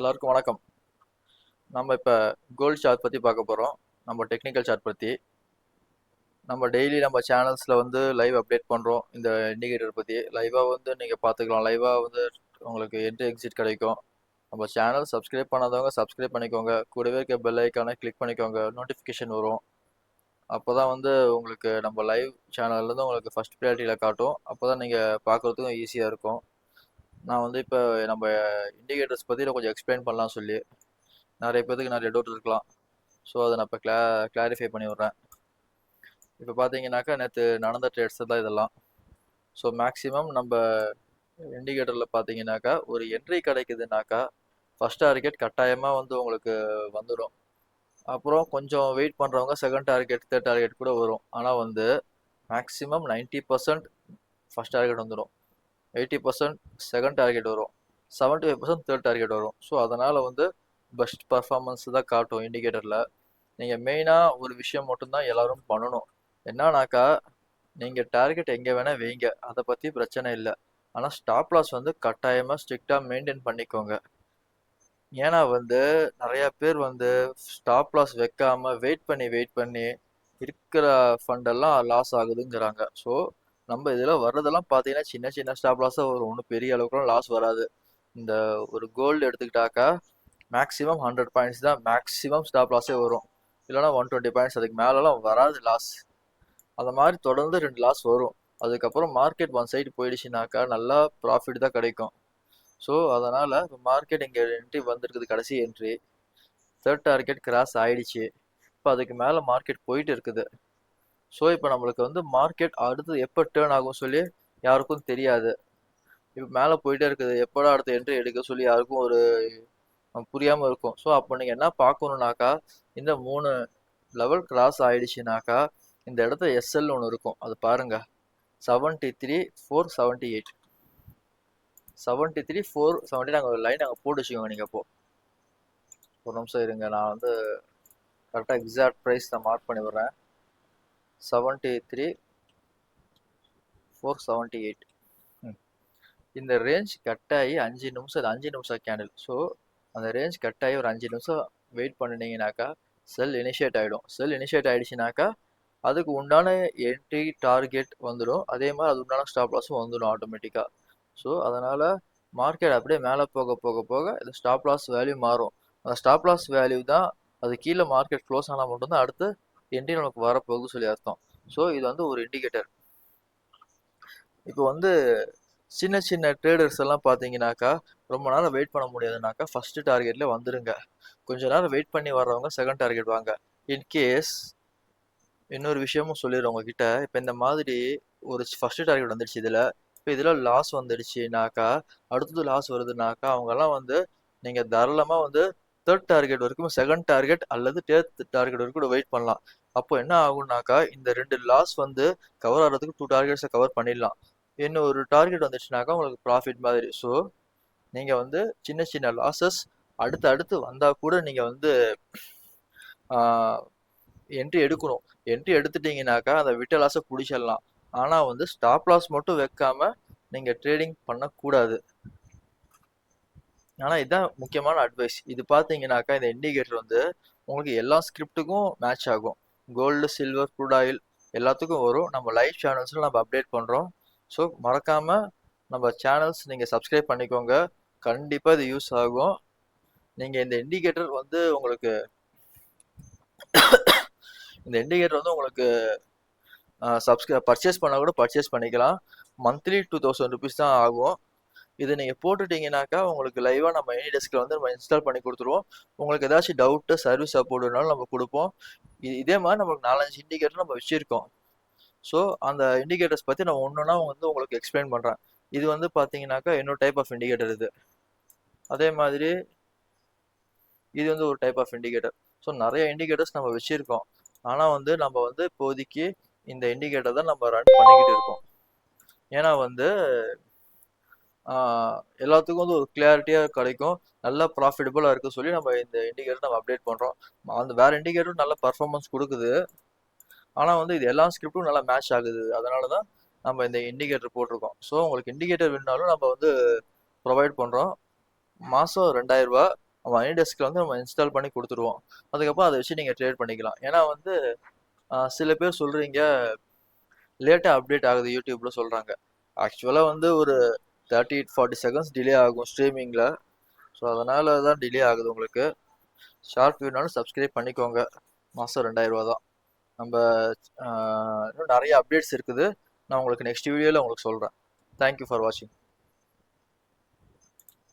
எல்லாருக்கும் வணக்கம். நம்ம இப்போ கோல்ட் சார்ட் பற்றி பார்க்க போகிறோம். நம்ம டெக்னிக்கல் சார்ட் பற்றி நம்ம டெய்லி நம்ம சேனல்ஸில் வந்து லைவ் அப்டேட் பண்ணுறோம். இந்த இண்டிகேட்டர் பற்றி லைவாக வந்து நீங்கள் பார்த்துக்கலாம். லைவாக வந்து உங்களுக்கு என்ட்ரி எக்ஸிட் கிடைக்கும். நம்ம சேனல் சப்ஸ்கிரைப் பண்ணாதவங்க சப்ஸ்கிரைப் பண்ணிக்கோங்க. கூடவே இருக்க பெல் ஐக்கானை கிளிக் பண்ணிக்கோங்க. நோட்டிஃபிகேஷன் வரும். அப்போ தான் வந்து உங்களுக்கு நம்ம லைவ் சேனல்லேருந்து உங்களுக்கு ஃபஸ்ட் ப்ரையாரிட்டியில் காட்டும். அப்போ தான் நீங்கள் பார்க்குறதுக்கும் ஈஸியாக இருக்கும். நான் வந்து இப்போ நம்ம இண்டிகேட்டர்ஸ் பற்றி கொஞ்சம் எக்ஸ்பிளைன் பண்ணலாம் சொல்லி நிறைய பேருக்கு நிறைய டவுட் இருக்கலாம். ஸோ அதை நான் இப்போ கிளாரிஃபை பண்ணி விட்றேன். இப்போ பார்த்தீங்கன்னாக்கா நேற்று நடந்த ட்ரேட்ஸ் தான் இதெல்லாம். ஸோ மேக்ஸிமம் நம்ம இண்டிகேட்டரில் பார்த்தீங்கன்னாக்கா ஒரு என்ட்ரி கிடைக்குதுனாக்கா ஃபஸ்ட் டார்கெட் கட்டாயமாக வந்து உங்களுக்கு வந்துடும். அப்புறம் கொஞ்சம் வெயிட் பண்ணுறவங்க செகண்ட் டார்கெட் தேர்ட் டார்கெட் கூட வரும். ஆனால் வந்து மேக்ஸிமம் 90% ஃபஸ்ட் டார்கெட் வந்துடும், 80% செகண்ட் டார்கெட் வரும், 75% தேர்ட் டார்கெட் வரும். ஸோ அதனால் வந்து பெஸ்ட் பர்ஃபார்மன்ஸ் தான் காட்டும் இண்டிகேட்டரில். நீங்கள் மெயினாக ஒரு விஷயம் மட்டும்தான் எல்லோரும் பண்ணணும். என்னன்னாக்கா நீங்கள் டார்கெட் எங்கே வேணால் வைங்க, அதை பற்றி பிரச்சனை இல்லை. ஆனால் ஸ்டாப் லாஸ் வந்து கட்டாயமாக ஸ்ட்ரிக்டாக மெயின்டைன் பண்ணிக்கோங்க. ஏன்னா வந்து நிறையா பேர் வந்து ஸ்டாப் லாஸ் வைக்காமல் வெயிட் பண்ணி இருக்கிற ஃபண்டெல்லாம் லாஸ் ஆகுதுங்கிறாங்க. ஸோ நம்ம இதில் வர்றதெல்லாம் பார்த்தீங்கன்னா சின்ன சின்ன ஸ்டாப் லாஸாக வரும், ஒன்றும் பெரிய அளவுக்குலாம் லாஸ் வராது. இந்த ஒரு கோல்டு எடுத்துக்கிட்டாக்கா மேக்ஸிமம் 100 பாயிண்ட்ஸ் தான் மேக்ஸிமம் ஸ்டாப் லாஸே வரும். இல்லைனா 120 பாயிண்ட்ஸ், அதுக்கு மேலெலாம் வராது லாஸ். அந்த மாதிரி தொடர்ந்து 2 லாஸ் வரும். அதுக்கப்புறம் மார்க்கெட் ஒன் சைடு போயிடுச்சுனாக்கா நல்லா ப்ராஃபிட் தான் கிடைக்கும். ஸோ அதனால் இப்போ மார்க்கெட் இங்கே என்ட்ரி வந்திருக்குது, கடைசி என்ட்ரி தேர்ட் டார்கெட் கிராஸ் ஆயிடுச்சு. இப்போ அதுக்கு மேலே மார்க்கெட் போயிட்டு இருக்குது. ஸோ இப்போ நம்மளுக்கு வந்து மார்க்கெட் அடுத்து எப்போ டேர்ன் ஆகும் சொல்லி யாருக்கும் தெரியாது. இப்போ மேலே போயிட்டே இருக்குது, எப்போடா அடுத்த என்ட்ரி எடுக்க சொல்லி யாருக்கும் ஒரு புரியாமல் இருக்கும். ஸோ அப்போ நீங்கள் என்ன பார்க்கணுன்னாக்கா இந்த 3 லெவல் கிராஸ் ஆயிடுச்சுனாக்கா இந்த இடத்துல எஸ்எல் ஒன்று இருக்கும், அது பாருங்க 73,478 73,470. நாங்கள் ஒரு லைன் அங்கே போட்டு வச்சுக்கோங்க. நீங்கள் அப்போ ஒரு நிமிஷம் இருங்க, நான் வந்து கரெக்டாக எக்ஸாக்ட் ப்ரைஸ் நான் மார்க் பண்ணி விடுறேன். 73,478. இந்த ரேஞ்ச் கட்டாகி 5 நிமிஷம், அது 5 நிமிஷம் கேண்டில். ஸோ அந்த ரேஞ்ச் கட்டாகி ஒரு 5 நிமிஷம் வெயிட் பண்ணினீங்கனாக்கா செல் இனிஷியேட் ஆகிடும். செல் இனிஷியேட் ஆகிடுச்சுனாக்கா அதுக்கு உண்டான என்ட்ரி டார்கெட் வந்துடும். அதே மாதிரி அது உண்டான ஸ்டாப் லாஸும் வந்துடும் ஆட்டோமேட்டிக்காக. ஸோ அதனால் மார்க்கெட் அப்படியே மேலே போக போக போக இந்த ஸ்டாப் லாஸ் வேல்யூ மாறும். அந்த ஸ்டாப் லாஸ் வேல்யூ தான் அது கீழே மார்க்கெட் க்ளோஸ் ஆனால் மட்டும்தான் அடுத்து என்ட்ரி நமக்கு வரப்போகுது சொல்லி அர்த்தம். ஸோ இது வந்து ஒரு இண்டிகேட்டர். இப்போ வந்து சின்ன சின்ன ட்ரேடர்ஸ் எல்லாம் பார்த்தீங்கன்னாக்கா ரொம்ப நேரம் வெயிட் பண்ண முடியாதுனாக்கா ஃபஸ்ட்டு டார்கெட்லேயே வந்துடுங்க. கொஞ்ச நேரம் வெயிட் பண்ணி வர்றவங்க செகண்ட் டார்கெட் வாங்க. இன்கேஸ் இன்னொரு விஷயமும் சொல்லிடுறேன் உங்ககிட்ட. இப்போ இந்த மாதிரி ஒரு ஃபஸ்ட்டு டார்கெட் வந்துடுச்சு, இப்போ இதில் லாஸ் வந்துடுச்சுனாக்கா அடுத்தது லாஸ் வருதுனாக்கா அவங்கெல்லாம் வந்து நீங்கள் தாராளமாக வந்து தேர்ட் டார்கெட் வரைக்கும், செகண்ட் டார்கெட் அல்லது தேர்ட் டார்கெட் வரைக்கும் கூட வெயிட் பண்ணலாம். அப்போ என்ன ஆகும்னாக்கா இந்த 2 லாஸ் வந்து கவர் ஆகிறதுக்கு 2 டார்கெட்ஸை கவர் பண்ணிடலாம். இன்னும் ஒரு டார்கெட் வந்துடுச்சுனாக்கா உங்களுக்கு ப்ராஃபிட் மாதிரி. ஸோ நீங்கள் வந்து சின்ன சின்ன லாஸஸ் அடுத்து வந்தால் கூட நீங்கள் வந்து என்ட்ரி எடுக்கணும். என்ட்ரி எடுத்துட்டீங்கனாக்கா அந்த விட்ட லாஸை பிடிச்சிடலாம். ஆனால் வந்து ஸ்டாப் லாஸ் மட்டும் வைக்காம நீங்கள் ட்ரேடிங் பண்ணக்கூடாது. ஆனால் இதுதான் முக்கியமான அட்வைஸ். இது பார்த்தீங்கன்னாக்கா இந்த இண்டிகேட்டர் வந்து உங்களுக்கு எல்லா ஸ்கிரிப்டுக்கும் மேட்ச் ஆகும். கோல்டு, சில்வர், க்ரூட் ஆயில் எல்லாத்துக்கும் வரும். நம்ம லைவ் சேனல்ஸில் நம்ம அப்டேட் பண்ணுறோம். ஸோ மறக்காமல் நம்ம சேனல்ஸ் நீங்கள் சப்ஸ்கிரைப் பண்ணிக்கோங்க. கண்டிப்பாக இது யூஸ் ஆகும். நீங்கள் இந்த இண்டிகேட்டர் வந்து உங்களுக்கு பர்ச்சேஸ் பண்ணால் கூட பர்ச்சேஸ் பண்ணிக்கலாம். மந்த்லி 2000 ருபீஸ் தான் ஆகும். இதை நீங்கள் போட்டுட்டீங்கன்னாக்கா உங்களுக்கு லைவாக நம்ம எனி டெஸ்கில் வந்து நம்ம இன்ஸ்டால் பண்ணி கொடுத்துருவோம். உங்களுக்கு ஏதாச்சும் டவுட்டு, சர்வீஸ் சப்போர்ட்னாலும் நம்ம கொடுப்போம். இதே மாதிரி நம்மளுக்கு 4-5 இண்டிகேட்டர் நம்ம வச்சுருக்கோம். ஸோ அந்த இண்டிகேட்டர்ஸ் பற்றி நான் ஒன்றுனா வந்து உங்களுக்கு எக்ஸ்பிளைன் பண்ணுறேன். இது வந்து பார்த்தீங்கன்னாக்கா இன்னொரு டைப் ஆஃப் இண்டிகேட்டர் இது. அதே மாதிரி இது வந்து ஒரு டைப் ஆஃப் இண்டிகேட்டர். ஸோ நிறைய இண்டிகேட்டர்ஸ் நம்ம வச்சுருக்கோம். ஆனால் வந்து நம்ம வந்து இப்போதைக்கு இந்த இண்டிகேட்டர் தான் நம்ம ரன் பண்ணிக்கிட்டு இருக்கோம். ஏன்னா வந்து எல்லாத்துக்கும் வந்து ஒரு கிளியாரிட்டியாக கிடைக்கும், நல்லா ப்ராஃபிட்டபுளாக இருக்க சொல்லி நம்ம இந்த இண்டிகேட்டர் நம்ம அப்டேட் பண்ணுறோம். அந்த வேறு இண்டிகேட்டரும் நல்ல பர்ஃபார்மன்ஸ் கொடுக்குது. ஆனால் வந்து இது எல்லா ஸ்கிரிப்டும் நல்லா மேட்ச் ஆகுது. அதனால தான் நம்ம இந்த இண்டிகேட்டர் போட்டிருக்கோம். ஸோ உங்களுக்கு இண்டிகேட்டர் வேணுனாலும் நம்ம வந்து ப்ரொவைட் பண்ணுறோம். மாதம் 2000 ரூபா, மணி டெஸ்கில் வந்து நம்ம இன்ஸ்டால் பண்ணி கொடுத்துருவோம். அதுக்கப்புறம் அதை வச்சு நீங்கள் ட்ரேட் பண்ணிக்கலாம். ஏன்னா வந்து சில பேர் சொல்கிறீங்க லேட்டாக அப்டேட் ஆகுது யூடியூப்ல சொல்கிறாங்க. ஆக்சுவலாக வந்து ஒரு 30-40 செகண்ட்ஸ் டிலே ஆகும் ஸ்ட்ரீமிங்கில். ஸோ அதனால தான் டிலே ஆகுது உங்களுக்கு. ஷார்ட் வியூனாலும் சப்ஸ்கிரைப் பண்ணிக்கோங்க. மாதம் 2000 தான். நம்ம இன்னும் நிறைய அப்டேட்ஸ் இருக்குது. நான் உங்களுக்கு நெக்ஸ்ட் வீடியோவில் உங்களுக்கு சொல்கிறேன். தேங்க்யூ ஃபார் வாட்சிங்.